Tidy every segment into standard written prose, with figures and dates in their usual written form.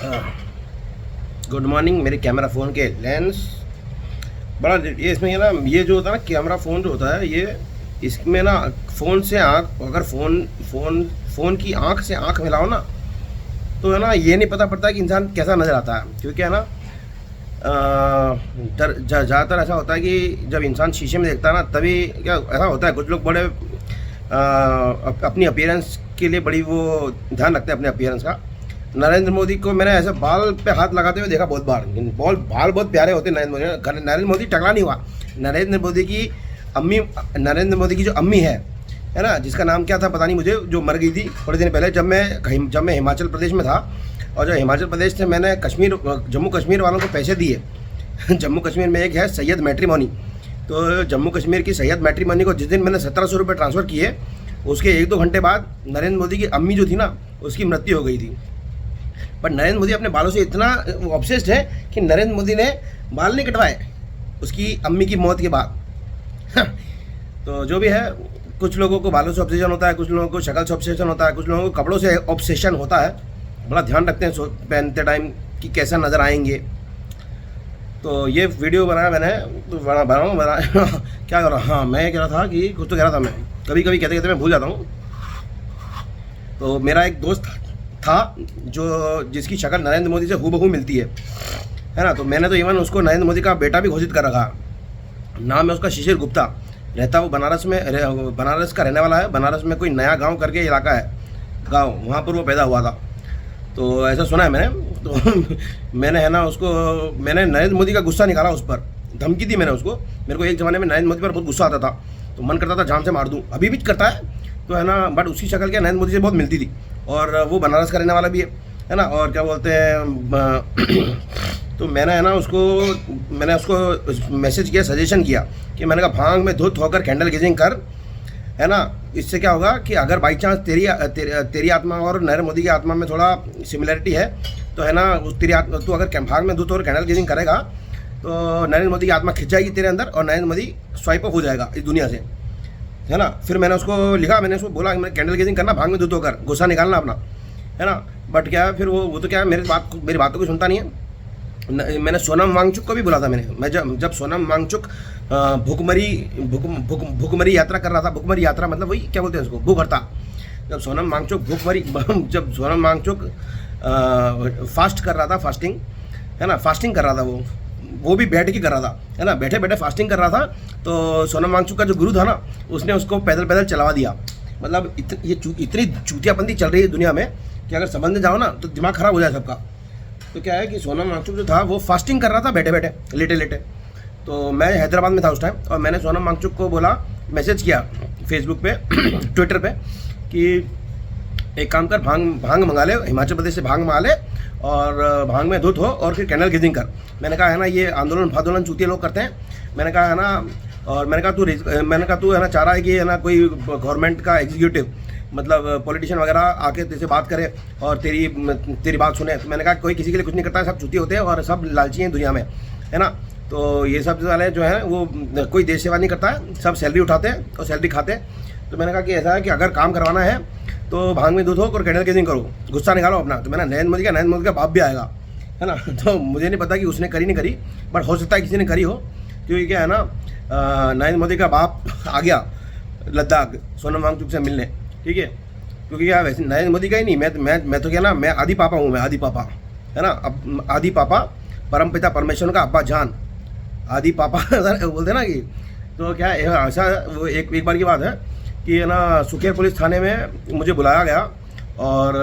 Good morning. मेरे camera phone के lens बड़ा ये इसमें ना, ये जो होता है ना कैमरा फ़ोन जो होता है, ये इसमें ना फ़ोन से आँख, अगर फ़ोन की आँख से आँख मिलाओ ना, तो है ना ये नहीं पता पड़ता कि इंसान कैसा नज़र आता है। क्योंकि है ना ज़्यादातर ऐसा होता है कि जब इंसान शीशे में देखता है ना, तभी क्या ऐसा होता है, कुछ लोग बड़े अपनी अपीयरेंस के लिए बड़ी वो ध्यान रखते हैं अपने अपीयरेंस का। नरेंद्र मोदी को मैंने ऐसे बाल पे हाथ लगाते हुए देखा बहुत बार। बाल बहुत प्यारे होते हैं नरेंद्र मोदी टकला नहीं हुआ। नरेंद्र मोदी की जो अम्मी है ना, जिसका नाम क्या था पता नहीं मुझे, जो मर गई थी थोड़े दिन पहले, जब मैं हिमाचल प्रदेश में था, और जब हिमाचल प्रदेश से मैंने जम्मू कश्मीर वालों को पैसे दिए। जम्मू कश्मीर में एक है सैयद मैट्रिमोनी, तो जम्मू कश्मीर की सैयद मैट्रिमोनी को जिस दिन मैंने 1700 रुपये ट्रांसफ़र किए, उसके 1-2 घंटे बाद नरेंद्र मोदी की अम्मी जो थी ना, उसकी मृत्यु हो गई थी। पर नरेंद्र मोदी अपने बालों से इतना ऑब्सेस्ड है कि नरेंद्र मोदी ने बाल नहीं कटवाए उसकी अम्मी की मौत के बाद। तो जो भी है, कुछ लोगों को बालों से ऑब्सेशन होता है, कुछ लोगों को शक्ल से ऑब्सेशन होता है, कुछ लोगों को कपड़ों से ऑब्सेशन होता है। बड़ा ध्यान रखते हैं पहनते टाइम कि कैसा नज़र आएंगे। तो ये वीडियो बनाया मैंने, तो बना क्या कर रहा, हाँ मैं कह रहा था कि कुछ तो कह रहा था मैं, कभी कभी कहते कहते मैं भूल जाता हूँ। तो मेरा एक दोस्त था जिसकी शक्ल नरेंद्र मोदी से हूबहू मिलती है ना। तो मैंने तो इवन उसको नरेंद्र मोदी का बेटा भी घोषित कर रखा। नाम है उसका शिशिर गुप्ता। रहता वो बनारस का रहने वाला है। बनारस में कोई नया गांव करके इलाका है, गांव, वहाँ पर वो पैदा हुआ था। तो ऐसा सुना है मैंने। तो मैंने है ना मैंने नरेंद्र मोदी का गुस्सा निकाला उस पर, धमकी दी मैंने उसको। मेरे को एक ज़माने में नरेंद्र मोदी पर बहुत गुस्सा आता था, तो मन करता था जान से मार दूँ, अभी भी करता है। तो है ना, बट उसकी शक्ल क्या नरेंद्र मोदी से बहुत मिलती थी, और वो बनारस का रहने वाला भी है ना। और क्या बोलते हैं, तो मैंने उसको मैसेज किया, सजेशन किया कि मैंने कहा भांग में धुत होकर कैंडल गेजिंग कर, है ना। इससे क्या होगा कि अगर बाई चांस तेरी आत्मा और नरेंद्र मोदी की आत्मा में थोड़ा सिमिलरिटी है, तो है ना, तू अगर भांग में धुत और कैंडल गेजिंग करेगा, तो नरेंद्र मोदी की आत्मा खिंच जाएगी तेरे अंदर, और नरेंद्र मोदी स्वाइप ऑफ हो जाएगा इस दुनिया से, है ना। फिर मैंने उसको लिखा, मैंने उसको बोला कि मैं कैंडल गेजिंग करना, भांग में धुत होकर, गुस्सा निकालना अपना, है ना। बट क्या है, फिर वो तो क्या है, मेरी बातों को सुनता नहीं है। मैंने सोनम वांगचुक को भी बोला था। मैं जब सोनम वांगचुक भूखमरी यात्रा कर रहा था, भूखमरी यात्रा मतलब वही क्या बोलते हैं उसको, भूख हड़ताल। जब सोनम वांगचुक फास्ट कर रहा था, फास्टिंग, है ना, फास्टिंग कर रहा था, वो भी बैठ के कर रहा था, है ना, बैठे बैठे फास्टिंग कर रहा था। तो सोनम वांगचुक का जो गुरु था ना, उसने उसको पैदल पैदल चलवा दिया। मतलब ये इतनी चूतियापंथी चल रही है दुनिया में कि अगर समझने जाओ ना तो दिमाग खराब हो जाए सबका। तो क्या है कि सोनम वांगचुक जो था वो फास्टिंग कर रहा था बैठे बैठे, लेटे लेटे। तो मैं हैदराबाद में था उस टाइम, और मैंने सोनम वांगचुक को बोला, मैसेज किया फेसबुक पे ट्विटर पे कि एक काम कर, भांग मंगा ले, हिमाचल प्रदेश से भांग मंगा ले, और भांग में धुत हो, और फिर कैंडल गेजिंग कर। मैंने कहा है ना, ये आंदोलन चूतिया लोग करते हैं। मैंने कहा है ना, और मैंने कहा तू है ना चाह रहा है कि है ना कोई गवर्नमेंट का एग्जीक्यूटिव, मतलब पॉलिटिशियन वगैरह आके तेरे से बात करे और तेरी बात सुने। तो मैंने कहा कोई किसी के लिए कुछ नहीं करता है, सब चूती होते हैं और सब लालची हैं दुनिया में, है ना। तो ये सब वाले जो है वो कोई देश सेवा नहीं करता है, सब सैलरी उठाते हैं और सैलरी खाते हैं। तो मैंने कहा कि ऐसा है कि अगर काम करवाना है तो भांग में दूध हो और कैंडल गेजिंग करो, गुस्सा निकालो अपना। तो मैंने नरेंद्र मोदी का बाप भी आएगा, है ना। तो मुझे नहीं पता कि उसने करी नहीं करी, बट हो सकता है किसी ने करी हो, क्योंकि क्या है ना, नरेंद्र मोदी का बाप आ गया लद्दाख सोनम वांगचुक से मिलने, ठीक है। क्योंकि क्या वैसे नरेंद्र मोदी का ही नहीं, मैं तो क्या ना, मैं आदि पापा हूँ, मैं आदि पापा, है ना। अब आदि पापा परमपिता परमेश्वर का अब्बा जान, आदि पापा बोलते ना कि। तो क्या है ऐसा, वो एक बार की बात है कि है ना, सुखेर पुलिस थाने में मुझे बुलाया गया, और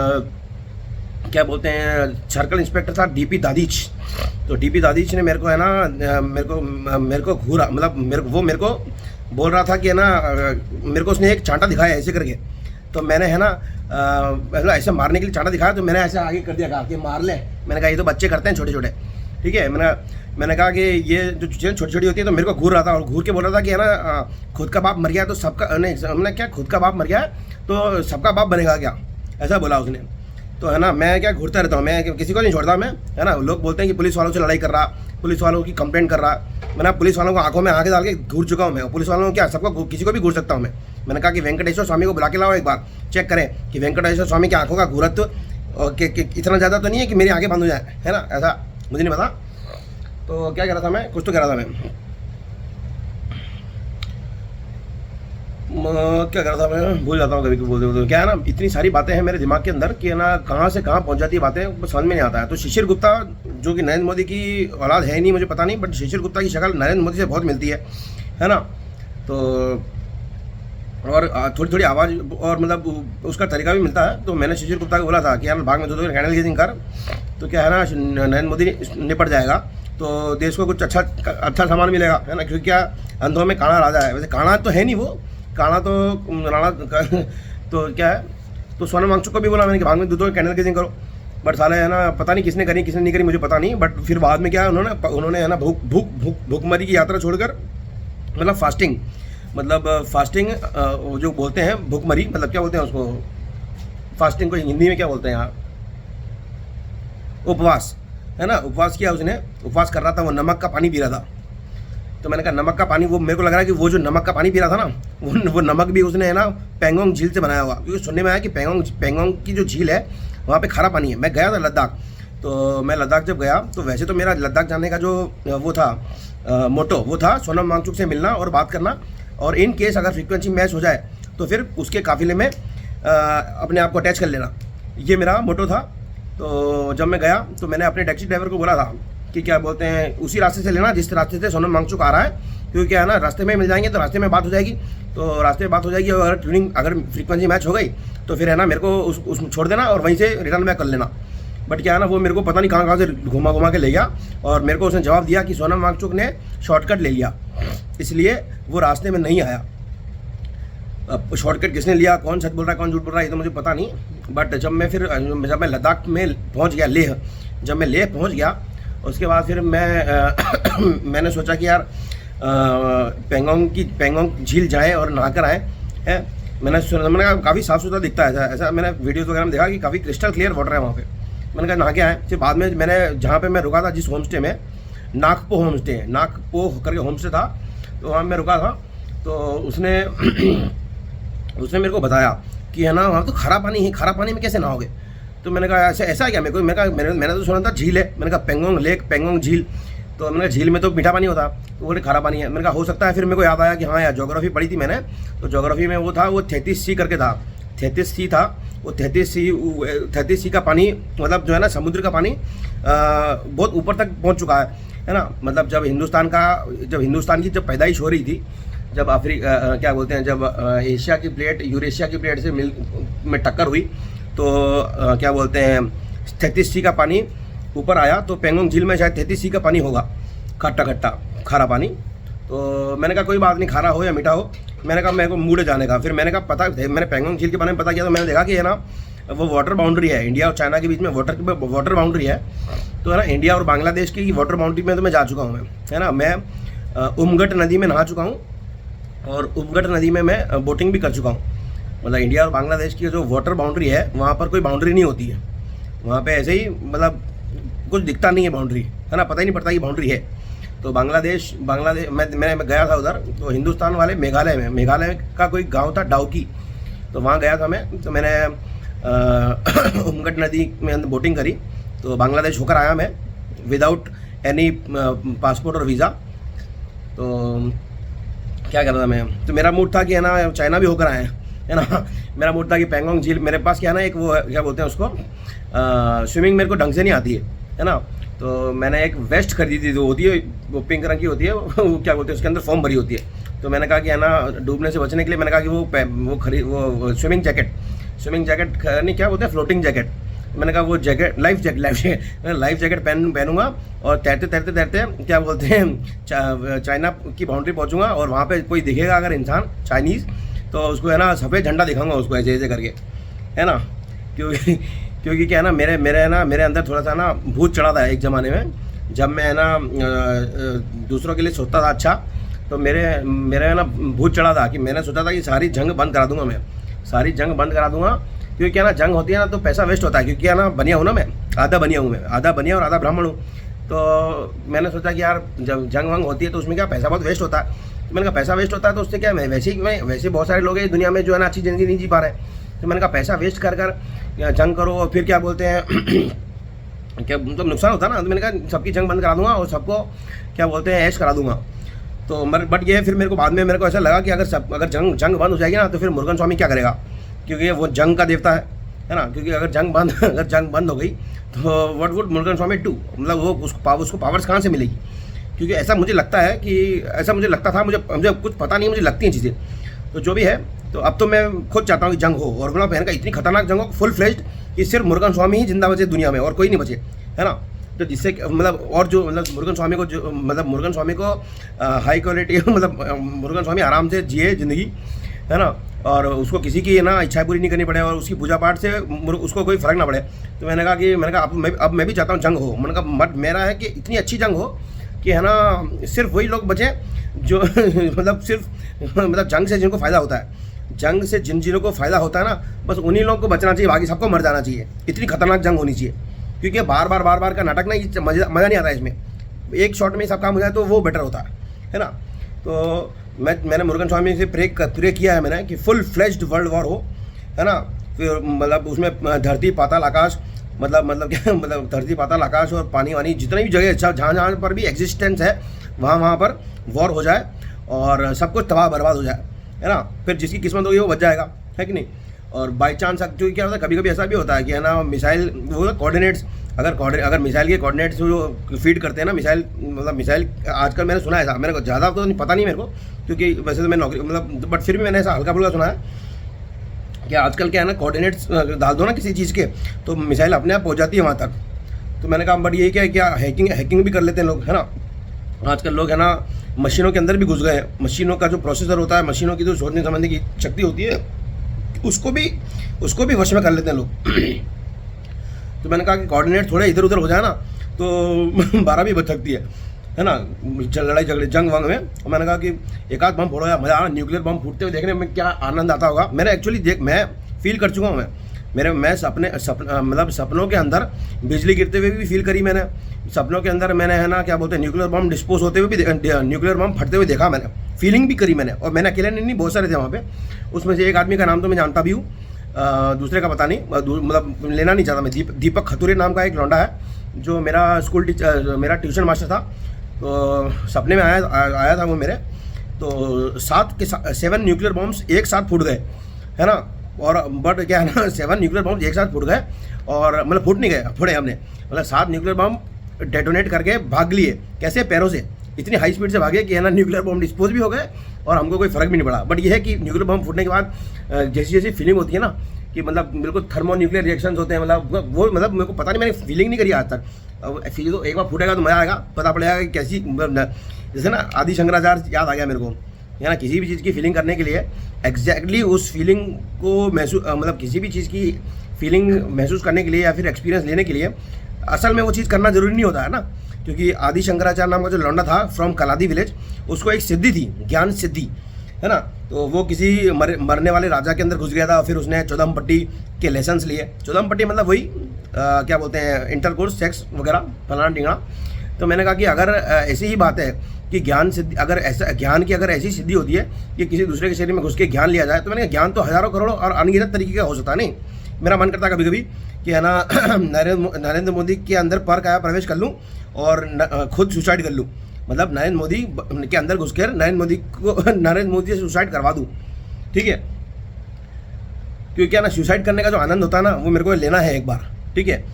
क्या बोलते हैं, सर्कल इंस्पेक्टर था डीपी दादीच। तो डीपी दादीच ने मेरे को है ना, मेरे को घूरा, मतलब मेरे को बोल रहा था कि है ना, मेरे को उसने एक चांटा दिखाया ऐसे करके। तो मैंने है ना ऐसे मारने के लिए चांटा दिखाया, तो मैंने ऐसे आगे कर दिया, कहा कि मार ले। मैंने कहा ये तो बच्चे करते हैं छोटे छोटे, ठीक है। मैंने कहा कि ये जो चीज़ें छोटी छोटी होती है। तो मेरे को घूर रहा था, और घूर के बोल रहा था कि है ना, खुद का बाप मर गया तो सबका नहीं, हमने क्या, खुद का बाप मर गया तो सबका बाप बनेगा क्या, ऐसा बोला उसने। तो है ना, मैं क्या घूरता रहता हूँ, मैं किसी को नहीं छोड़ता मैं, है ना। लोग बोलते हैं कि पुलिस वालों से लड़ाई कर रहा, पुलिस वालों की कंप्लेंट कर रहा। मैंने पुलिस वालों को आंखों में आंखें डाल के घूर चुका हूँ मैं। पुलिस वालों को क्या, सबको, किसी को भी घूर सकता हूँ मैं। मैंने कहा कि वेंकटेश्वर स्वामी को बुला के लाओ, एक बार चेक करें कि वेंकटेश्वर स्वामी की आंखों का घूरत्व और कि इतना ज़्यादा तो नहीं है कि मेरी आंखें बंद हो जाए, है ना, ऐसा मुझे नहीं पता। तो क्या कह रहा था मैं, कुछ तो कह रहा था मैं, क्या कर रहा था मैं, भूल जाता हूँ कभी कभी बोलते बोलते। क्या है ना, इतनी सारी बातें हैं मेरे दिमाग के अंदर कि ना कहाँ से कहाँ पहुँच जाती है बातें, समझ में नहीं आता है। तो शिशिर गुप्ता जो कि नरेंद्र मोदी की औलाद है नहीं, मुझे पता नहीं, बट शिशिर गुप्ता की शक्ल नरेंद्र मोदी से बहुत मिलती है ना। तो और थोड़ी थोड़ी आवाज़ और मतलब उसका तरीका भी मिलता है। तो मैंने शिशिर गुप्ता को बोला था कि यार भाग में दो कैंडल गेजिंग कर, तो क्या है ना, नरेंद्र मोदी निपट जाएगा, तो देश को कुछ अच्छा सामान मिलेगा, है ना। क्योंकि क्या, अंधों में काना राजा है। वैसे काना तो है नहीं वो, काना तो राणा तो क्या है, तो सोनम वांगचुक को भी बोला मैंने कि भाग में दो कैंडल गेजिंग करो, बट साले है ना, पता नहीं किसने करी किसने नहीं करी, मुझे पता नहीं। बट फिर बाद में क्या है, उन्होंने है ना भूखमरी की यात्रा छोड़कर, मतलब फास्टिंग जो बोलते हैं भूखमरी, मतलब क्या बोलते हैं उसको, फास्टिंग को हिंदी में क्या बोलते हैं यार, उपवास, है ना। उपवास किया उसने, उपवास कर रहा था, वो नमक का पानी पी रहा था। तो मैंने कहा नमक का पानी, वो मेरे को लग रहा है कि वो जो नमक का पानी पी रहा था ना, वो नमक भी उसने है ना पेंगोंग झील से बनाया हुआ। क्योंकि सुनने में आया कि पेंगोंग की जो झील है वहाँ पे खारा पानी है। मैं गया था लद्दाख, तो मैं लद्दाख जब गया तो वैसे तो मेरा लद्दाख जाने का जो वो था मोटो, वो था सोनम वांगचुक से मिलना और बात करना, और इन केस अगर फ्रीक्वेंसी मैच हो जाए तो फिर उसके काफिले में अपने आप को अटैच कर लेना, ये मेरा मोटो था। तो जब मैं गया तो मैंने अपने टैक्सी ड्राइवर को बोला था कि क्या बोलते हैं, उसी रास्ते से लेना जिस रास्ते से सोनम वांगचुक आ रहा है, क्योंकि क्या है ना, रास्ते में मिल जाएंगे तो रास्ते में बात हो जाएगी, तो रास्ते में बात हो जाएगी, और ट्यूनिंग अगर फ्रीक्वेंसी मैच हो गई तो फिर है ना मेरे को उस छोड़ देना और वहीं से रिटर्न बैक कर लेना। बट क्या है ना, वो मेरे को पता नहीं कहाँ से घुमा के ले गया, और मेरे को उसने जवाब दिया कि सोनम वांगचुक ने शॉर्टकट ले लिया, इसलिए वो रास्ते में नहीं आया। अब शॉर्टकट किसने लिया, कौन सच बोल रहा है कौन झूठ बोल रहा है, ये तो मुझे पता नहीं। बट जब मैं लद्दाख में पहुंच गया, जब मैं लेह पहुंच गया, उसके बाद फिर मैंने सोचा कि यार पेंगोंग झील जाएं और नहाकर आएँ, है। मैंने कहा काफ़ी साफ़ सुथरा दिखता है, ऐसा मैंने वीडियोज़ वगैरह में देखा कि काफ़ी क्रिस्टल क्लियर वाटर है वहाँ पे। मैंने कहा नहा के आए। फिर बाद में मैंने जहाँ पे मैं रुका था, जिस होम स्टे में, नागपो होम स्टे करके होम स्टे था, तो वहाँ मैं रुका था। तो उसने मेरे को बताया कि है ना वहाँ तो खारा पानी है, खारा पानी में कैसे नहाओगे। तो मैंने कहा ऐसा क्या, मैंने तो सुना था झील है। मैंने कहा पेंगोंग लेक, पेंगोंग झील। तो मैंने कहा झील में तो मीठा पानी होता, तो बोले खारा पानी है। मैंने कहा हो सकता है। फिर मेरे को याद आया कि हाँ यार, ज्योग्राफी पढ़ी थी मैंने, तो ज्योग्राफी में वो था, वो 33 सी करके था, 33 सी था वो। 33 सी का पानी, मतलब जो है ना समुद्र का पानी बहुत ऊपर तक पहुँच चुका है ना। मतलब जब हिंदुस्तान की जब पैदाइश हो रही थी, जब क्या बोलते हैं, जब एशिया की प्लेट यूरेशिया की प्लेट से में टक्कर हुई, तो क्या बोलते हैं 33 सी का पानी ऊपर आया, तो पेंगोंग झील में शायद 33 सी का पानी होगा, खट्टा खारा पानी। तो मैंने कहा कोई बात नहीं, खारा हो या मीठा हो। मैंने कहा मेरे को मूड है जाने का। फिर मैंने कहा मैंने पेंगोंग झील के बारे में पता किया, तो मैंने देखा कि है ना वो वाटर बाउंड्री है, इंडिया और चाइना के बीच में वाटर बाउंड्री है। तो है ना, इंडिया और बांग्लादेश की वाटर बाउंड्री में तो मैं जा चुका हूँ, है ना। मैं उमगट नदी में नहा चुका हूँ, और उमगट नदी में मैं बोटिंग भी कर चुका हूँ। मतलब इंडिया और बांग्लादेश की जो वाटर बाउंड्री है, वहाँ पर कोई बाउंड्री नहीं होती है, वहाँ पे ऐसे ही मतलब कुछ दिखता नहीं है बाउंड्री, है ना, पता ही नहीं पड़ता कि बाउंड्री है। तो बांग्लादेश मैं गया था उधर, तो हिंदुस्तान वाले मेघालय का कोई गांव था डाउकी, तो वहाँ गया था मैं। तो मैंने उमगट नदी में बोटिंग करी, तो बांग्लादेश होकर आया मैं विदाउट एनी पासपोर्ट और वीज़ा। तो क्या कर रहा था मैं, तो मेरा मूड था कि है ना चाइना भी होकर आए, है ना। मेरा मूड था कि पेंगोंग झील, मेरे पास क्या है ना एक वो क्या बोलते हैं उसको, स्विमिंग मेरे को ढंग से नहीं आती है ना। तो मैंने एक वेस्ट खरीदी थी, जो होती है वो पिंक रंग की होती है, वो क्या बोलते हैं उसके अंदर फोम भरी होती है। तो मैंने कहा कि है ना डूबने से बचने के लिए मैंने कहा कि वो स्विमिंग जैकेट नहीं, क्या बोलते हैं, फ्लोटिंग जैकेट। मैंने कहा वो जैकेट लाइफ जैकेट पहनूंगा, और तैरते क्या बोलते हैं चाइना की बाउंड्री पहुंचूंगा, और वहाँ पे कोई दिखेगा अगर इंसान चाइनीज़, तो उसको है ना सफ़ेद झंडा दिखाऊंगा उसको ऐसे करके, है ना। क्योंकि क्या है ना, मेरे अंदर थोड़ा सा ना भूत चढ़ा था एक ज़माने में, जब मैं है ना दूसरों के लिए सोचता था अच्छा, तो मेरे है ना भूत चढ़ा था कि मैंने सोचा था कि सारी जंग बंद करा दूंगा मैं, क्योंकि क्या ना जंग होती है ना तो पैसा वेस्ट होता है। क्योंकि क्या ना बनिया हूँ ना मैं, आधा बनिया और आधा ब्राह्मण हूँ। तो मैंने सोचा कि यार जब जंग वंग होती है तो उसमें क्या पैसा बहुत वेस्ट होता है। तो मैंने कहा पैसा वेस्ट होता है तो उससे क्या, वैसे बहुत सारे लोग हैं दुनिया में जो है ना अच्छी ज़िंदगी नहीं जी पा रहे हैं। तो मैंने कहा पैसा वेस्ट कर कर या जंग करो और फिर क्या बोलते हैं क्या मतलब नुकसान होता है ना। तो मैंने कहा सबकी जंग बंद करा दूंगा और सबको क्या बोलते हैं ऐश करा दूंगा। तो बट ये फिर मेरे को बाद में मेरे को ऐसा लगा कि अगर जंग बंद हो जाएगी ना तो फिर मुरुगन स्वामी क्या करेगा, क्योंकि वो जंग का देवता है ना। क्योंकि अगर जंग बंद हो गई तो what would Murugan Swami do, मतलब वो उसको पावर्स कहाँ से मिलेगी। क्योंकि ऐसा मुझे लगता है कि ऐसा मुझे लगता था, मुझे कुछ पता नहीं, मुझे लगती हैं चीज़ें। तो जो भी है, तो अब तो मैं खुद चाहता हूँ कि जंग हो और गुलाब बहन का इतनी खतरनाक जंग हो फुल फ्लेज्ड कि सिर्फ मुरुगन स्वामी ही जिंदा बचे दुनिया में और कोई नहीं बचे, है ना। तो जिससे मतलब और जो मतलब मुरुगन स्वामी को हाई क्वालिटी मतलब मुरुगन स्वामी आराम से जिए ज़िंदगी, है ना, और उसको किसी की ना इच्छाएं पूरी नहीं करनी पड़े और उसकी पूजा पाठ से उसको कोई फ़र्क ना पड़े। तो मैंने कहा अब मैं भी चाहता हूँ जंग हो। मैंने कहा बट मेरा है कि इतनी अच्छी जंग हो कि है ना सिर्फ वही लोग बचे जो मतलब जंग से जिनको फ़ायदा होता है, जंग से जिन को फ़ायदा होता है ना, बस उन्हीं लोगों को बचना चाहिए, बाकी सबको मर जाना चाहिए। इतनी खतरनाक जंग होनी चाहिए, क्योंकि बार बार का नाटक ना मज़ा नहीं आता इसमें। एक शॉट में सब काम हो जाए तो वो बेटर होता है ना। तो मैंने मुरुगन स्वामी से प्रे किया है मैंने कि फुल फ्लेज्ड वर्ल्ड वॉर हो, है ना। फिर मतलब उसमें धरती पाताल आकाश मतलब क्या मतलब धरती पाताल आकाश और पानी वानी जितनी भी जगह जहाँ पर भी एग्जिस्टेंस है वहाँ पर वॉर हो जाए और सब कुछ तबाह बर्बाद हो जाए, है ना। फिर जिसकी किस्मत होगी वो बच जाएगा, है कि नहीं। और बाई चांस जो क्या होता है, कभी कभी ऐसा भी होता है कि है ना मिसाइल वो कोऑर्डिनेट्स अगर मिसाइल के कोऑर्डिनेट्स जो फीड करते हैं ना मिसाइल आजकल मैंने सुना है, मेरे को ज़्यादा तो पता नहीं मेरे को, क्योंकि वैसे तो मैं नौकरी मतलब बट फिर भी मैंने ऐसा हल्का फुल्का सुना है कि आजकल क्या है ना कोऑर्डिनेट्स डाल दो ना किसी चीज़ के तो मिसाइल अपने आप पहुँच जाती है वहाँ तक। तो मैंने कहा बट ये क्या हैकिंग भी कर लेते हैं लोग, है ना। आजकल लोग है ना मशीनों के अंदर भी घुस गए हैं। मशीनों का जो प्रोसेसर होता है, मशीनों की जो सोचने समझने की शक्ति होती है उसको भी वश में कर लेते हैं लोग। तो मैंने कहा कि कोऑर्डिनेट थोड़े इधर उधर हो जाए ना तो 12 भी बच सकती है ना, लड़ाई झगड़े जंग वंग में। और मैंने कहा कि एक आध बम फोड़ो यार, मज़ा आ, न्यूक्लियर बम फूटते हुए देखने में क्या आनंद आता होगा। मैंने एक्चुअली मैं फील कर चुका हूँ। मैं सपनों के अंदर बिजली गिरते हुए भी फील करी मैंने। सपनों के अंदर मैंने है ना क्या बोलते हैं न्यूक्लियर बम डिस्पोज होते हुए भी न्यूक्लियर बम फटते हुए देखा मैंने, फीलिंग भी करी मैंने। और मैंने अकेले नहीं, बहुत सारे थे वहाँ पे। उसमें से एक आदमी का नाम तो मैं जानता भी हूँ, दूसरे का पता नहीं, मतलब लेना नहीं चाहता मैं। दीपक खतुरे नाम का एक लौंडा है जो मेरा ट्यूशन मास्टर था। तो सपने में आया था वो मेरे। तो 7 न्यूक्लियर बम्स एक साथ फूट गए, है ना। और बट क्या है ना 7 न्यूक्लियर बम्स एक साथ फूट गए और मतलब फूट नहीं गए, फोड़े हमने, मतलब 7 न्यूक्लियर बम डेटोनेट करके भाग लिए। कैसे? पैरों से इतनी हाई स्पीड से भागे कि है ना न्यूक्लियर बम डिस्पोज भी हो गए और हमको कोई फ़र्क भी नहीं पड़ा। बट ये है कि न्यूक्लियर बम फूटने के बाद जैसी फीलिंग होती है ना कि मतलब बिल्कुल थर्मो न्यूक्लियर रिएक्शंस होते हैं, वो मेरे को पता नहीं, मैंने फीलिंग नहीं करी आज तक। फील तो एक बार फूटेगा तो मज़ा आएगा, पता पड़ेगा कि कैसी, जैसे ना आदि शंकराचार्य याद आ गया मेरे को, है ना। किसी भी चीज़ की फीलिंग करने के लिए एग्जैक्टली उस फीलिंग को मतलब किसी भी चीज़ की फीलिंग महसूस करने के लिए या फिर एक्सपीरियंस लेने के लिए असल में वो चीज़ करना ज़रूरी नहीं होता है ना। क्योंकि आदि शंकराचार्य नाम का जो लौंडा था फ्रॉम कलादी विलेज, उसको एक सिद्धि थी, ज्ञान सिद्धि, है ना। तो वो किसी मरने वाले राजा के अंदर घुस गया था, फिर उसने चौदमपट्टी के लेसन्स लिए। चौदमपट्टी मतलब वही क्या बोलते हैं इंटरकोर्स, सेक्स वगैरह, फलाना ढिंगना। तो मैंने कहा कि अगर ऐसी ही बात है कि ज्ञान की अगर ऐसी सिद्धि होती है कि किसी दूसरे के शरीर में घुस के ज्ञान लिया जाए, तो मैंने ज्ञान तो हज़ारों करोड़ों और अनगिनत तरीके का हो सकता है। नहीं, मेरा मन करता है कभी कभी कि है ना नरेंद्र मोदी के अंदर पर काया प्रवेश कर लूँ और खुद सुसाइड कर लूँ, मतलब नरेंद्र मोदी के अंदर घुसकर नरेंद्र मोदी से सुसाइड करवा दूँ, ठीक है। क्योंकि क्या ना सुसाइड करने का जो आनंद होता है ना वो मेरे को लेना है एक बार, ठीक है।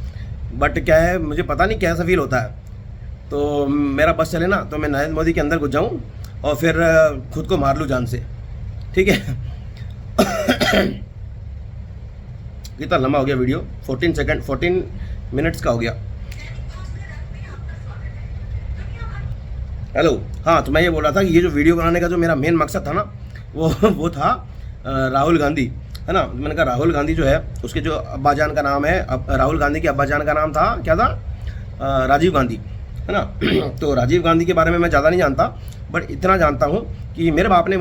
बट क्या है, मुझे पता नहीं कैसा फील होता है। तो मेरा बस चले ना तो मैं नरेंद्र मोदी के अंदर घुस जाऊँ और फिर खुद को मार लूँ जान से, ठीक है। कितना लंबा हो गया वीडियो, 14 मिनट्स का हो गया। हेलो, हाँ, तो मैं ये बोल रहा था कि ये जो वीडियो बनाने का जो मेरा मेन मकसद था ना वो था राहुल गांधी, है ना। मैंने कहा राहुल गांधी जो है उसके जो अब्बाजान का नाम है, राहुल गांधी के अब्बाजान का नाम था क्या था, राजीव गांधी, है ना। तो राजीव गांधी के बारे में मैं ज़्यादा नहीं जानता, बट इतना जानता हूँ कि मेरे बाप ने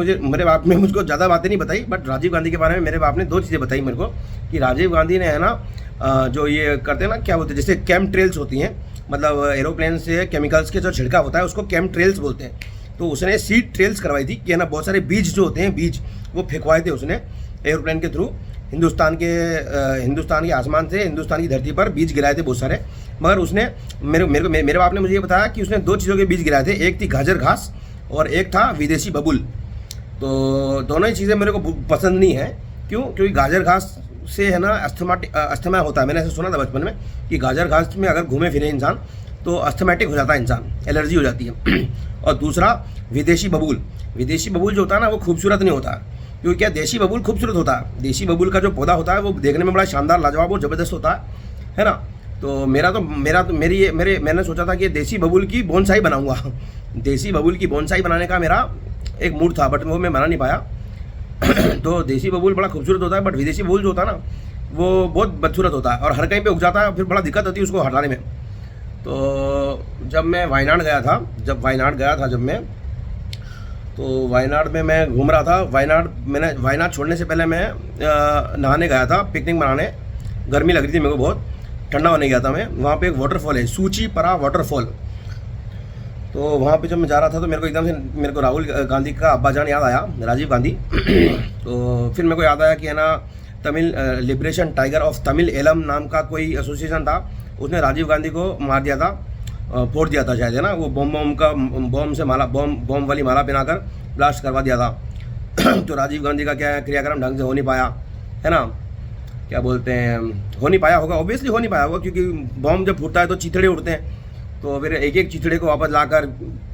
मुझको ज़्यादा बातें नहीं बताई, बट राजीव गांधी के बारे में मेरे बाप ने 2 चीज़ें बताई मेरे को कि राजीव गांधी ने है ना जो ये करते हैं ना क्या बोलते हैं, जैसे केम ट्रेल्स होती हैं, मतलब एरोप्लेन से केमिकल्स के जो छिड़का होता है उसको केम ट्रेल्स बोलते हैं। तो उसने सीड ट्रेल्स करवाई थी कि है ना बहुत सारे बीज जो होते हैं, बीज वो फेंकवाए थे उसने एरोप्लेन के थ्रू हिंदुस्तान के आसमान से हिंदुस्तान की धरती पर बीज गिराए थे बहुत सारे, मगर उसने मेरे बाप ने मुझे ये बताया कि उसने 2 चीज़ों के बीज गिराए थे, एक थी गाजर घास और एक था विदेशी बबूल। तो दोनों ही चीज़ें मेरे को पसंद नहीं है। क्यों? क्योंकि गाजर घास से है ना अस्थमा होता है। मैंने ऐसा सुना था बचपन में कि गाजर घास में अगर घूमे फिरे इंसान तो अस्थमेटिक हो जाता है इंसान, एलर्जी हो जाती है। और दूसरा विदेशी बबूल जो होता है ना वो खूबसूरत नहीं होता, क्योंकि क्या देशी बबूल खूबसूरत होता है। देशी बबूल का जो पौधा होता है वो देखने में बड़ा शानदार, लाजवाब और ज़बरदस्त होता है ना। तो मैंने सोचा था कि देसी बबूल की बोनसाई बनाऊंगा। देसी बबूल की बोनसाई बनाने का मेरा एक मूड था, बट वो मैं बना नहीं पाया। तो देसी बबूल बड़ा खूबसूरत होता है, बट विदेशी बबूल जो होता है ना वो बहुत बदसूरत होता है और हर कहीं पे उग जाता है, फिर बड़ा दिक्कत होती है उसको हटाने में। तो जब मैं वायनाड गया था तो वायनाड में मैं घूम रहा था। वायनाड छोड़ने से पहले मैं नहाने गया था, पिकनिक मनाने। गर्मी लग रही थी मेरे को, बहुत ठंडा होने गया था मैं। वहाँ पे एक वाटरफॉल है, सूचीपरा वाटरफॉल। तो वहाँ पे जब मैं जा रहा था तो मेरे को एकदम से मेरे को राहुल गांधी का अब्बाजान याद आया, राजीव गांधी। तो फिर मेरे को याद आया कि है ना Tamil liberation tiger of Tamil Eelam नाम का कोई एसोसिएशन था, उसने राजीव गांधी को मार दिया था, फोड़ दिया था शायद, है ना। वो बॉम्ब वाली माला पहनाकर ब्लास्ट करवा दिया था। तो राजीव गांधी का क्या क्रियाक्रम ढंग से हो नहीं पाया, है ना, क्या बोलते हैं, हो नहीं पाया होगा, ऑब्वियसली हो नहीं पाया होगा, क्योंकि बॉम्ब जब फूटता है तो चिथड़े उड़ते हैं। तो फिर एक एक चिथड़े को वापस लाकर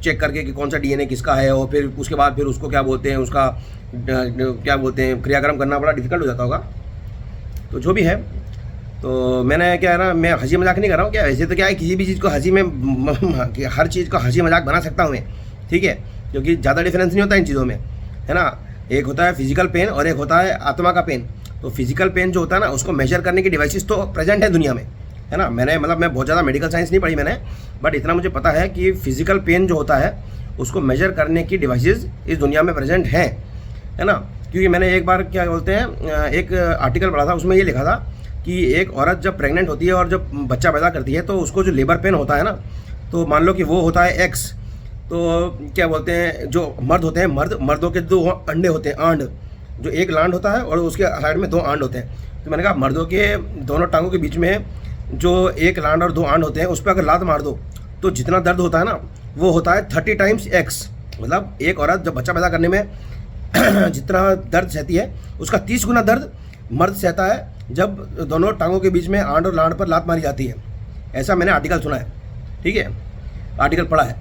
चेक करके कि कौन सा डीएनए किसका है, और फिर उसके बाद फिर उसको क्या बोलते हैं, उसका क्रियाक्रम करना बड़ा डिफिकल्ट हो जाता होगा। तो जो भी है, तो मैंने क्या है ना, मैं हंसी मजाक नहीं कर रहा हूँ क्या, वैसे तो क्या है किसी भी चीज़ को हंसी में हर चीज़ को हंसी मजाक बना सकता हूँ मैं, ठीक है, क्योंकि ज़्यादा डिफरेंस नहीं होता इन चीज़ों में, है ना। एक होता है फिजिकल पेन और एक होता है आत्मा का पेन। तो फिजिकल पेन जो होता है ना उसको मेजर करने की डिवाइसेस तो प्रेजेंट है दुनिया में, है ना। मैं बहुत ज़्यादा मेडिकल साइंस नहीं पढ़ी मैंने, बट इतना मुझे पता है कि फिजिकल पेन जो होता है उसको मेजर करने की डिवाइसेस इस दुनिया में प्रेजेंट हैं, है ना। क्योंकि मैंने एक बार क्या बोलते हैं एक आर्टिकल पढ़ा था, उसमें ये लिखा था कि एक औरत जब प्रेग्नेंट होती है और जब बच्चा पैदा करती है तो उसको जो लेबर पेन होता है ना, तो मान लो कि वो होता है एक्स, तो क्या बोलते हैं जो मर्द होते हैं, मर्दों के 2 अंडे होते हैं, आंड, जो एक लांड होता है और उसके साइड में 2 आंड होते हैं। तो मैंने कहा मर्दों के दोनों टांगों के बीच में जो एक लांड और 2 आंड होते हैं उस पर अगर लात मार दो तो जितना दर्द होता है ना वो होता है 30 टाइम्स एक्स। मतलब एक औरत जब बच्चा पैदा करने में जितना दर्द सहती है उसका 30 गुना दर्द मर्द सहता है जब दोनों टांगों के बीच में आंड और लांड पर लात मारी जाती है। ऐसा मैंने आर्टिकल सुना है, ठीक है, आर्टिकल पढ़ा है।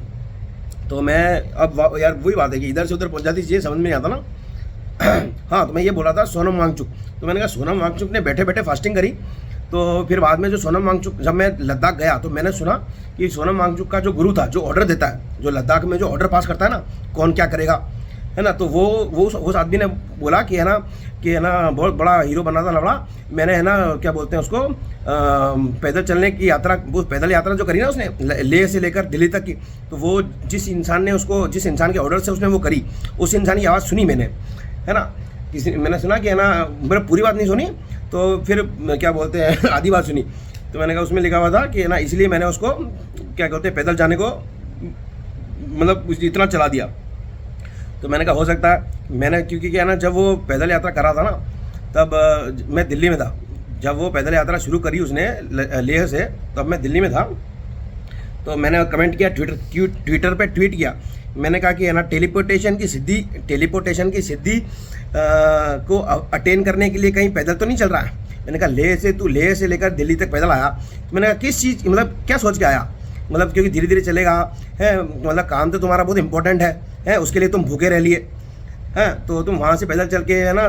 तो मैं अब यार वही बात है कि इधर से उधर पहुंच जाती चीज़ें समझ में नहीं आता ना। हाँ, तो मैं ये बोला था सोनम वांगचुक। तो मैंने कहा सोनम वांगचुक ने बैठे बैठे फास्टिंग करी। तो फिर बाद में जो सोनम वांगचुक, जब मैं लद्दाख गया तो मैंने सुना कि सोनम वांगचुक का जो गुरु था, जो ऑर्डर देता है, जो लद्दाख में जो ऑर्डर पास करता है ना कौन क्या करेगा, है ना, तो वो उस आदमी ने बोला कि है ना बहुत बड़ा हीरो बना था लवड़ा। मैंने है ना क्या बोलते हैं उसको पैदल चलने की यात्रा, वो पैदल यात्रा जो करी ना उसने लेह से लेकर दिल्ली तक की, तो वो जिस इंसान के ऑर्डर से उसने वो करी, उस इंसान की आवाज़ सुनी मैंने, है ना। मैंने सुना कि है ना, मैंने पूरी बात नहीं सुनी, तो फिर क्या बोलते हैं आधी बात सुनी। तो मैंने कहा उसमें लिखा हुआ था कि है ना, इसलिए मैंने उसको क्या कहते हैं पैदल जाने को मतलब इतना चला दिया। तो मैंने कहा हो सकता है मैंने, क्योंकि क्या है ना, जब वो पैदल यात्रा कर रहा था ना तब मैं दिल्ली में था। जब वो पैदल यात्रा शुरू करी उसने लेह से, तब मैं दिल्ली में था। तो मैंने कमेंट किया, ट्विटर पे ट्वीट किया, मैंने कहा कि है ना टेलीपोर्टेशन की सिद्धि को अटेन करने के लिए कहीं पैदल तो नहीं चल रहा है। मैंने कहा लेह से लेकर दिल्ली तक पैदल आया। मैंने कहा किस चीज़, मतलब क्या सोच के आया, मतलब क्योंकि धीरे धीरे चलेगा है, मतलब काम तो तुम्हारा बहुत इंपॉर्टेंट है, उसके लिए तुम भूखे रह लिए हैं, तो तुम वहाँ से पैदल चल के है ना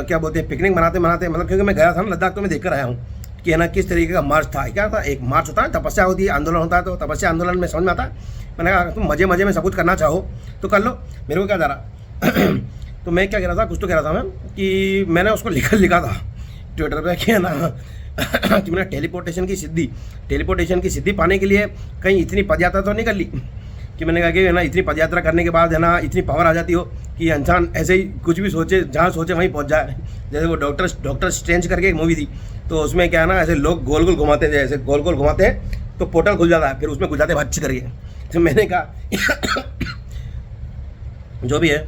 क्या बोलते हैं पिकनिक मनाते मतलब, क्योंकि मैं गया था ना लद्दाख, तो मैं देख कर आया हूँ कि है ना किस तरीके का मार्च था। क्या था, एक मार्च होता है, तपस्या होती है, आंदोलन होता है, तो तपस्या आंदोलन में समझ में आता है। मैंने कहा तुम मजे में सब कुछ करना चाहो तो कर लो, मेरे को क्या जा रहा। तो मैं क्या कह रहा था, कुछ तो कह रहा था मैं, कि मैंने उसको लिखा था ट्विटर पर कि है ना कि मैंने टेलीपोर्टेशन की सिद्धि पाने के लिए कहीं इतनी पदयात्रा तो नहीं कर ली, कि मैंने कहा कि है ना इतनी पदयात्रा करने के बाद है ना इतनी पावर आ जाती हो कि इंसान ऐसे ही कुछ भी सोचे, जहाँ सोचे वहीं पहुँच जाए। जैसे वो डॉक्टर स्ट्रेंज करके एक मूवी थी, तो उसमें क्या है ना ऐसे लोग गोल गोल घुमाते थे, ऐसे गोल गोल घुमाते हैं तो पोर्टल खुल जाता है, फिर उसमें घुस जाते भच्च करके। तो मैंने कहा जो भी है,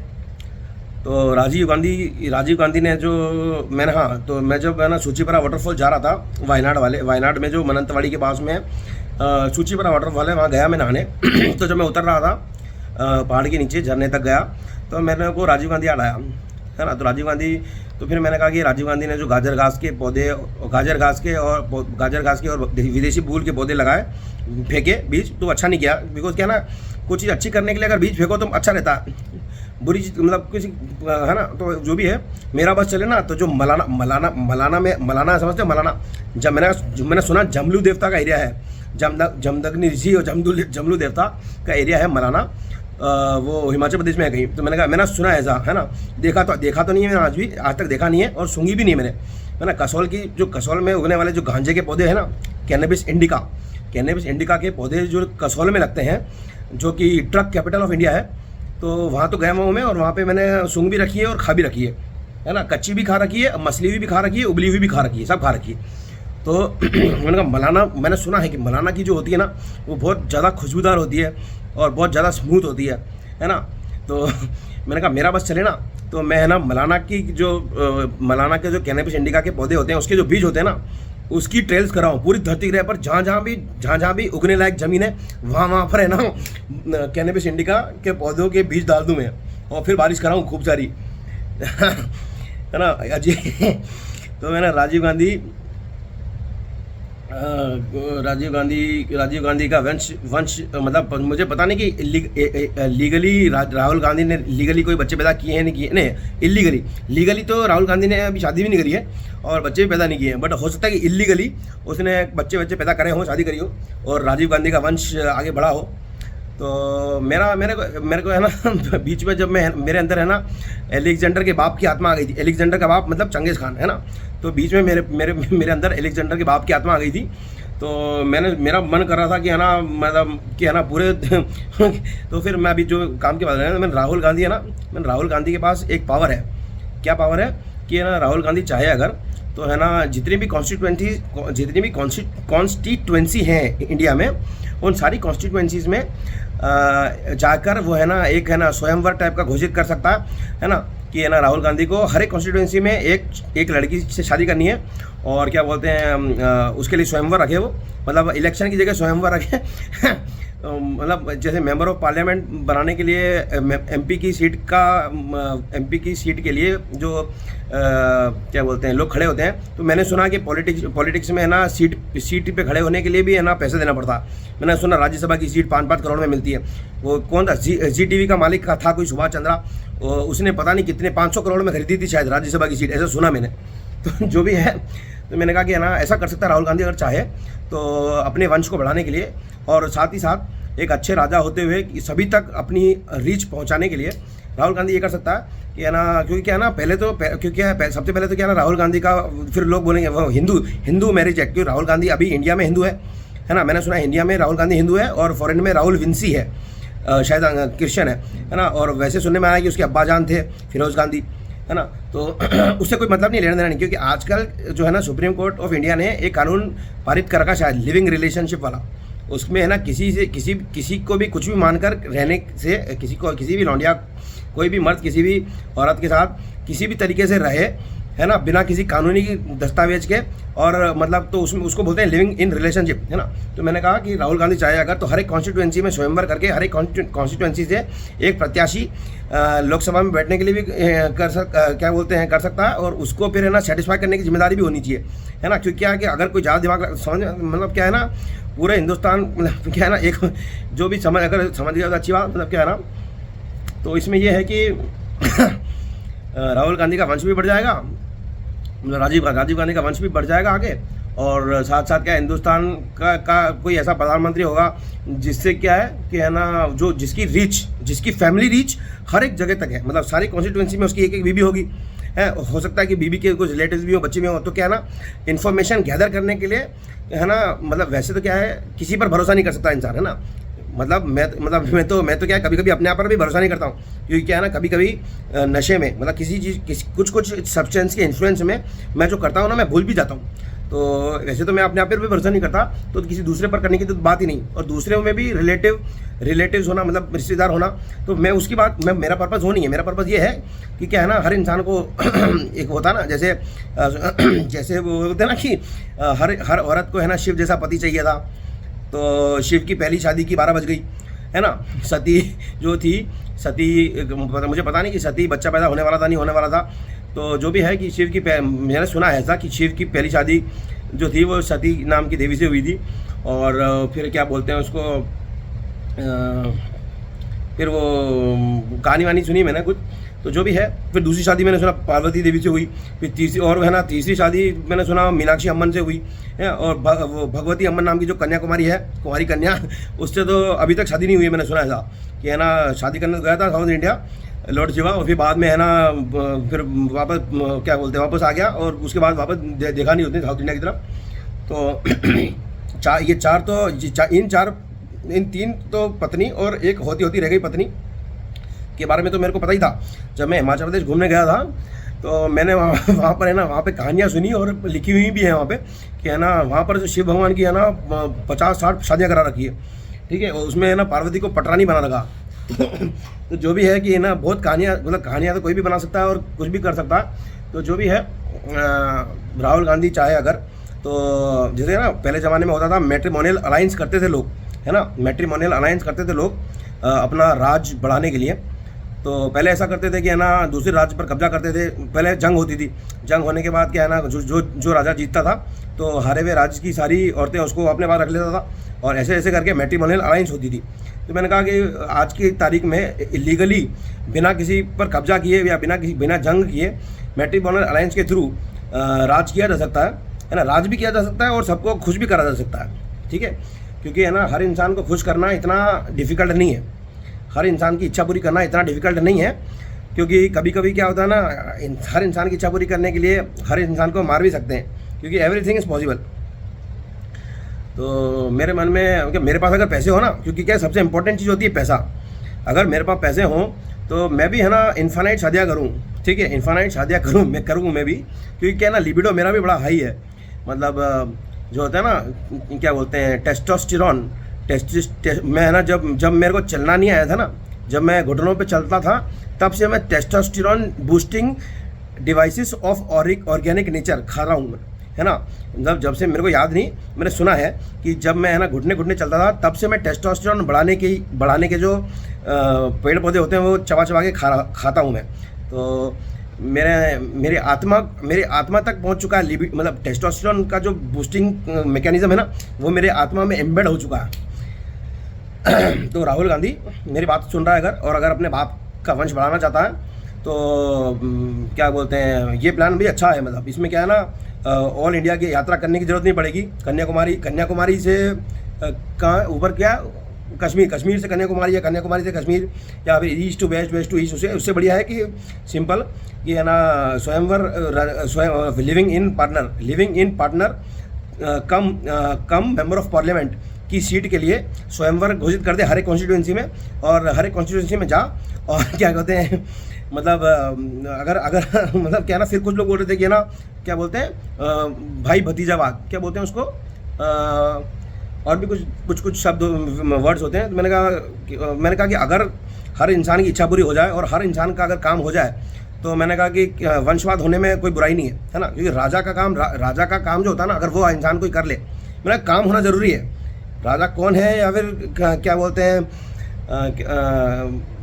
तो राजीव गांधी ने जो मैंने हाँ, तो मैं जब है ना सूचीपरा वाटरफॉल जा रहा था, वायनाड में जो मनंतवाड़ी के पास में सूचीपरा वाटरफॉल है, वहाँ गया मैं नहाने। तो जब मैं उतर रहा था पहाड़ के नीचे झरने तक गया, तो मेरे को राजीव गांधी याद आया, है ना। तो राजीव गांधी, तो फिर मैंने कहा कि राजीव गांधी ने जो गाजर घास के और विदेशी फूल के पौधे लगाए, फेंके बीज, तो अच्छा नहीं किया। बिकॉज क्या ना, कुछ चीज़ अच्छी करने के लिए अगर बीज फेंको तो अच्छा रहता है, बुरी चीज मतलब किसी, है ना। तो जो भी है, मेरा बस चले ना, तो जो मलाना समझते हो, मलाना, जब मैंने सुना जमलू देवता का एरिया है, जमदग्नि ऋषि और जमलू देवता का एरिया है मलाना, वो हिमाचल प्रदेश में है कहीं। तो मैंने कहा, मैंने सुना ऐसा, है ना। देखा तो नहीं है मैंने, आज तक देखा नहीं है और सूंघी भी नहीं मैंने, है ना। कसौल में उगने वाले जो गांजे के पौधे हैं ना, कैनबिस इंडिका के पौधे जो कसौल में लगते हैं, जो कि ट्रक कैपिटल ऑफ इंडिया है, तो वहाँ तो गया हूँ मैं, और वहाँ पे मैंने सूंघ भी रखी है और खा भी रखी है ना। कच्ची भी खा रखी है, मसली हुई भी खा रखी है, उबली हुई भी खा रखी है, सब खा रखी है। तो मैंने कहा मलाना, मैंने सुना है कि मलाना की जो होती है ना, वो बहुत ज़्यादा खुशबूदार होती है और बहुत ज़्यादा स्मूथ होती है ना। तो मैंने कहा मेरा बस चले ना, तो मैं है ना मलाना के जो कैनबिस इंडिका के पौधे होते हैं, उसके जो बीज होते हैं ना, उसकी ट्रेल्स कराऊँ पूरी धरती ग्रह पर, जहाँ भी उगने लायक ज़मीन है, वहाँ पर है ना कैनबिस इंडिका के पौधों के बीज डाल दूँ मैं, और फिर बारिश कराऊँ खूब सारी, है ना। अजी तो मैंने राजीव गांधी का वंश मतलब मुझे पता नहीं कि लीगली राहुल गांधी ने लीगली कोई बच्चे पैदा किए हैं, नहीं किए, नहीं लीगली तो राहुल गांधी ने अभी शादी भी नहीं करी है और बच्चे भी पैदा नहीं किए हैं, बट हो सकता है कि इलीगली उसने बच्चे पैदा करे हों, शादी करी हो, और राजीव गांधी का वंश आगे बढ़ा हो। तो मेरे को है ना बीच में जब मेरे अंदर है ना एलेक्जेंडर के बाप की आत्मा आ गई थी। एलेक्जेंडर का बाप मतलब चंगेज़ खान, है ना। तो बीच में मेरे अंदर एलेक्जेंडर के बाप की आत्मा आ गई थी। तो मेरा मन कर रहा था कि है ना, मतलब कि है ना पूरे तो फिर मैं अभी जो काम की बात कर रहा हूँ, राहुल गांधी के पास एक पावर है। क्या पावर है कि है ना, राहुल गांधी चाहे अगर, तो है ना जितनी भी कॉन्स्टिट्यूएंसी हैं इंडिया में, उन सारी कॉन्स्टिट्यूएंसीज में जाकर वो है ना एक है ना स्वयंवर टाइप का घोषित कर सकता है ना, कि है ना राहुल गांधी को हर एक कॉन्स्टिट्यूएंसी में एक लड़की से शादी करनी है, और क्या बोलते हैं उसके लिए स्वयंवर रखे वो, मतलब इलेक्शन की जगह स्वयंवर रखे मतलब जैसे मेंबर ऑफ पार्लियामेंट बनाने के लिए एमपी की सीट के लिए जो क्या बोलते हैं लोग खड़े होते हैं। तो मैंने सुना कि पॉलिटिक्स में है ना सीट पे खड़े होने के लिए भी है ना पैसे देना पड़ता। मैंने सुना राज्यसभा की सीट 5-5 करोड़ में मिलती है। वो कौन था, जी टीवी का मालिक का था कोई सुभाष चंद्रा, उसने पता नहीं कितने 500 करोड़ में खरीदी थी शायद राज्यसभा की सीट, ऐसा सुना मैंने। तो जो भी है, तो मैंने कहा कि है ना ऐसा कर सकता है राहुल गांधी अगर चाहे तो अपने वंश को बढ़ाने के लिए, और साथ ही साथ एक अच्छे राजा होते हुए सभी तक अपनी रीच पहुंचाने के लिए राहुल गांधी ये कर सकता है कि है ना, क्योंकि क्या है ना क्योंकि सबसे पहले तो क्या है ना राहुल गांधी का, फिर लोग बोलेंगे वो हिंदू मैरिज एक्ट, क्योंकि राहुल गांधी अभी इंडिया में हिंदू है ना। मैंने सुना इंडिया में राहुल गांधी हिंदू है और फॉरेन में राहुल विंसी है, शायद क्रिश्चियन है ना। और वैसे सुनने में आया कि उसके अब्बा जान थे फिरोज गांधी, है ना। तो उससे कोई मतलब नहीं, लेना देना नहीं, क्योंकि आजकल जो है ना सुप्रीम कोर्ट ऑफ इंडिया ने एक कानून पारित कर रखा शायद लिविंग रिलेशनशिप वाला। उसमें है ना किसी को भी कुछ भी मानकर रहने से, किसी भी लौंडिया, कोई भी मर्द किसी भी औरत के साथ किसी भी तरीके से रहे, है ना, बिना किसी कानूनी दस्तावेज के, और मतलब तो उसमें उसको बोलते हैं लिविंग इन रिलेशनशिप, है ना। तो मैंने कहा कि राहुल गांधी चाहे अगर तो हर एक कॉन्स्टिट्यूएंसी में स्वयंवर करके हर एक कॉन्स्टिट्यूएंसी से एक प्रत्याशी लोकसभा में बैठने के लिए भी कर सकता है, और उसको फिर है ना सेटिस्फाई करने की जिम्मेदारी भी होनी चाहिए, है ना। क्योंकि क्या है कि अगर कोई ज़्यादा दिमाग मतलब क्या है ना पूरे हिंदुस्तान मतलब क्या है ना एक जो भी अगर समझ गया तो अच्छी बात, मतलब क्या है ना, तो इसमें यह है कि राहुल गांधी का वंश भी बढ़ जाएगा, मतलब राजीव गांधी का वंश भी बढ़ जाएगा आगे, और साथ साथ क्या हिंदुस्तान का कोई ऐसा प्रधानमंत्री होगा जिससे क्या है कि है ना जो जिसकी फैमिली रीच हर एक जगह तक है, मतलब सारी कॉन्स्टिट्यूएंसी में उसकी एक बीबी होगी, है, हो सकता है कि बीबी के कुछ रिलेटिव्स भी हो, बच्चे भी हो। तो क्या है ना इन्फॉर्मेशन गैदर करने के लिए, है ना, मतलब वैसे तो क्या है किसी पर भरोसा नहीं कर सकता इंसान, है ना। मैं तो क्या है कभी अपने आप पर भी भरोसा नहीं करता हूँ, क्योंकि क्या है ना कभी नशे में मतलब कुछ सब्सटेंस के इन्फ्लुएंस में मैं जो करता हूँ ना मैं भूल भी जाता हूँ। तो वैसे तो मैं अपने आप पर भी भरोसा नहीं करता, तो किसी दूसरे पर करने की तो बात ही नहीं। और दूसरे में भी रिलेटिव्स होना, मतलब रिश्तेदार होना, तो मैं उसकी बात, मैं मेरा पर्पज़ वो नहीं है। मेरा पर्पज़ ये है कि क्या है ना, हर इंसान को एक होता है ना, जैसे जैसे वो होते हैं ना कि हर औरत को है ना शिव जैसा पति चाहिए था, तो शिव की पहली शादी की 12 बज गई, है ना। सती जो थी, सती मुझे पता नहीं कि सती बच्चा पैदा होने वाला था नहीं होने वाला था, तो जो भी है कि शिव की, मैंने सुना है ऐसा कि शिव की पहली शादी जो थी वो सती नाम की देवी से हुई थी। और फिर क्या बोलते हैं उसको, फिर वो कहानी वानी सुनी मैंने कुछ, तो जो भी है। फिर दूसरी शादी मैंने सुना पार्वती देवी से हुई, फिर तीसरी, और है ना तीसरी शादी मैंने सुना मीनाक्षी अम्मन से हुई है, और वो भगवती अम्मन नाम की जो कन्याकुमारी है, कुमारी कन्या, उससे तो अभी तक शादी नहीं हुई है। मैंने सुना ऐसा कि है ना शादी करने गया था साउथ इंडिया, लौट चुका, और फिर बाद में है ना फिर वापस क्या बोलते हैं वापस आ गया, और उसके बाद वापस देखा नहीं होती साउथ इंडिया की तरफ। तो ये चार तो इन 3 तो पत्नी और एक होती रह गई पत्नी के बारे में तो मेरे को पता ही था। जब मैं हिमाचल प्रदेश घूमने गया था तो मैंने वहाँ पर है ना, वहाँ पे कहानियाँ सुनी और लिखी हुई भी है वहाँ पे कि है ना वहाँ पर जो शिव भगवान की है ना 50-60 शादियाँ करा रखी है, ठीक है। और उसमें है ना पार्वती को पटरानी बना रखा। तो जो भी है कि है ना बहुत कहानियाँ, मतलब कहानियाँ तो कोई भी बना सकता है और कुछ भी कर सकता है। तो जो भी है राहुल गांधी चाहे अगर, तो जैसे ना पहले ज़माने में होता था मैट्रिमोनियल अलायंस करते थे लोग, है ना, मैट्रिमोनियल अलायंस करते थे लोग अपना राज बढ़ाने के लिए। तो पहले ऐसा करते थे कि है ना दूसरे राज्य पर कब्जा करते थे। पहले जंग होती थी, जंग होने के बाद क्या है ना जो राजा जीतता था तो हारे हुए राज्य की सारी औरतें उसको अपने पास रख लेता था, और ऐसे ऐसे करके मैट्रिमोनियल अलायंस होती थी। तो मैंने कहा कि आज की तारीख में इलीगली बिना किसी पर कब्जा किए या बिना जंग किए मैट्रिमोनियल अलायंस के थ्रू राज किया जा सकता है ना, राज भी किया जा सकता है और सबको खुश भी करा जा सकता है, ठीक है। क्योंकि है ना हर इंसान को खुश करना इतना डिफ़िकल्ट नहीं है, हर इंसान की इच्छा पूरी करना इतना डिफ़िकल्ट नहीं है। क्योंकि कभी कभी क्या होता है ना, हर इंसान की इच्छा पूरी करने के लिए हर इंसान को मार भी सकते हैं, क्योंकि एवरीथिंग इज़ पॉसिबल। तो मेरे मन में मेरे पास अगर पैसे हो ना, क्योंकि क्या सबसे इंपॉर्टेंट चीज़ होती है पैसा। अगर मेरे पास पैसे हों तो मैं भी है ना इन्फानाइट शादियाँ करूँ, ठीक है, इन्फानाइट शादियाँ करूँ मैं भी, क्योंकि क्या है ना लिबिडो मेरा भी बड़ा हाई है। मतलब जो होता है ना क्या बोलते हैं टेस्टोस्टेरोन, मैं है ना जब मेरे को चलना नहीं आया था ना, जब मैं घुटनों पे चलता था तब से मैं testosterone boosting devices of organic nature खा रहा हूँ, है ना। मतलब जब से मेरे को याद नहीं, मैंने सुना है कि जब मैं है ना घुटने चलता था तब से मैं टेस्टोस्टेरोन बढ़ाने के जो पेड़ पौधे होते हैं वो चबा के खाता हूँ मैं। तो मेरे आत्मा तक पहुंच चुका है मतलब टेस्टोस्टेरोन का जो बूस्टिंग मैकेनिज्म है ना वो मेरे आत्मा में एम्बेड हो चुका है। तो राहुल गांधी मेरी बात सुन रहा है अगर, और अगर अपने बाप का वंश बढ़ाना चाहता है तो क्या बोलते हैं ये प्लान भी अच्छा है। मतलब इसमें क्या है ना ऑल इंडिया की यात्रा करने की ज़रूरत नहीं पड़ेगी। कन्याकुमारी से कहाँ ऊपर क्या कश्मीर से कन्याकुमारी या कन्याकुमारी से कश्मीर, या फिर east to west, west to east, उससे बढ़िया है कि सिंपल कि है ना स्वयंवर living in partner cum member of parliament की सीट के लिए स्वयंवर घोषित कर दे हर एक कॉन्स्टिट्यूंसी में, और हर एक कॉन्स्टिट्यूंसी में जा और क्या कहते हैं मतलब अगर मतलब क्या ना, फिर कुछ लोग बोल रहे थे कि ना क्या बोलते हैं भाई भतीजावाद, क्या बोलते हैं उसको, और भी कुछ शब्द वर्ड्स होते हैं। तो मैंने कहा कि अगर हर इंसान की इच्छा पूरी हो जाए और हर इंसान का अगर काम हो जाए तो मैंने कहा कि वंशवाद होने में कोई बुराई नहीं है ना। क्योंकि राजा का काम जो होता है ना, अगर वो इंसान कोई कर ले, मैंने काम होना ज़रूरी है। राजा कौन है या फिर क्या बोलते हैं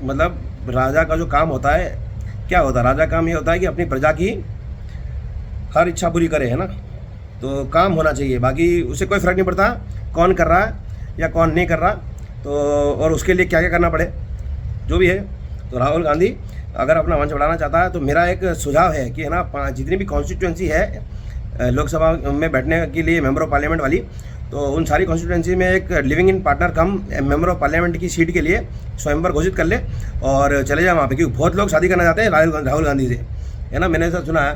मतलब राजा का जो काम होता है क्या होता है, राजा का काम ये होता है कि अपनी प्रजा की हर इच्छा पूरी करे, है ना। तो काम होना चाहिए, बाकी उससे कोई फ़र्क नहीं पड़ता कौन कर रहा है या कौन नहीं कर रहा, तो और उसके लिए क्या क्या करना पड़े, जो भी है। तो राहुल गांधी अगर अपना वंश बढ़ाना चाहता है तो मेरा एक सुझाव है कि है ना जितनी भी कॉन्स्टिट्यूंसी है लोकसभा में बैठने के लिए मेंबर ऑफ पार्लियामेंट वाली, तो उन सारी कॉन्स्टिट्यूंसी में एक living in partner cum member of parliament की सीट के लिए स्वयंवर घोषित कर ले और चले जाए वहाँ पे, क्योंकि बहुत लोग शादी करना चाहते हैं राहुल गांधी से, है ना। मैंने ऐसा सुना है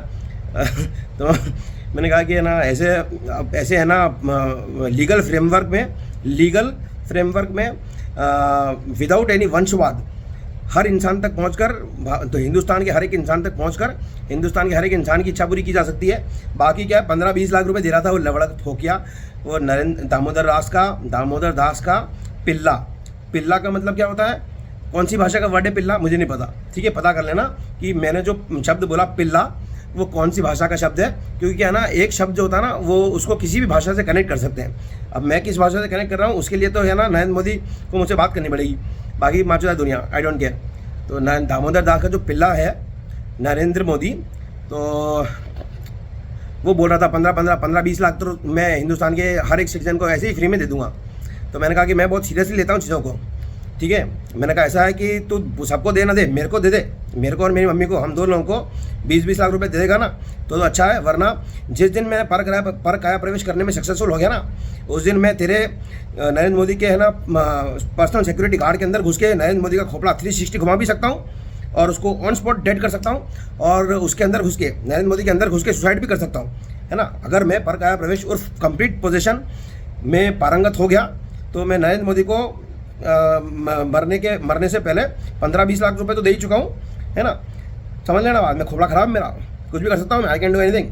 तो मैंने कहा कि है ना ऐसे है ना लीगल फ्रेमवर्क में विदाउट एनी वंशवाद हर इंसान तक पहुंचकर, तो हिंदुस्तान के हर एक इंसान तक पहुंचकर हिंदुस्तान के हर एक इंसान की इच्छा पूरी की जा सकती है। बाकी क्या है 15-20 लाख रुपए दे रहा था वो लवड़क फोकिया, वो दामोदर दास का पिल्ला पिल्ला का मतलब क्या होता है, कौन सी भाषा का वर्ड है पिल्ला, मुझे नहीं पता, ठीक है, पता कर लेना कि मैंने जो शब्द बोला पिल्ला वो कौन सी भाषा का शब्द है, क्योंकि क्या है ना, एक शब्द जो होता है ना वो उसको किसी भी भाषा से कनेक्ट कर सकते हैं। अब मैं किस भाषा से कनेक्ट कर रहा हूँ उसके लिए तो है ना नरेंद्र मोदी को मुझसे बात करनी पड़ेगी, बाकी माचुदा दुनिया आई डोंट केयर। तो दामोदर दास का जो पिल्ला है नरेंद्र मोदी, तो वो बोल रहा था 15-20 लाख तो मैं हिंदुस्तान के हर एक सिटीजन को ऐसे ही फ्री में दे दूंगा। तो मैंने कहा कि मैं बहुत सीरियसली लेता हूँ चीज़ों को, ठीक है। मैंने कहा ऐसा है कि तू सबको दे ना दे, मेरे को दे दे, मेरे को और मेरी मम्मी को, हम दोनों लोगों को 20-20 लाख रुपए दे देगा ना तो अच्छा है। वरना जिस दिन मैं पर काया प्रवेश करने में सक्सेसफुल हो गया ना, उस दिन मैं तेरे नरेंद्र मोदी के है ना पर्सनल सिक्योरिटी गार्ड के अंदर घुस के नरेंद्र मोदी का खोपड़ा 360 घुमा भी सकता हूँ और उसको ऑन स्पॉट डेड कर सकता हूँ, और उसके अंदर घुस के नरेंद्र मोदी के अंदर घुस के सुसाइड भी कर सकता हूँ, है ना। अगर मैं पर काया प्रवेश और कंप्लीट पोजीशन में पारंगत हो गया तो मैं नरेंद्र मोदी को मरने से पहले 15-20 लाख रुपए तो दे ही चुका हूँ, है ना। समझ लेना, बाद में खोपड़ा खराब मेरा, कुछ भी कर सकता हूँ मैं, आई कैन डू एनीथिंग।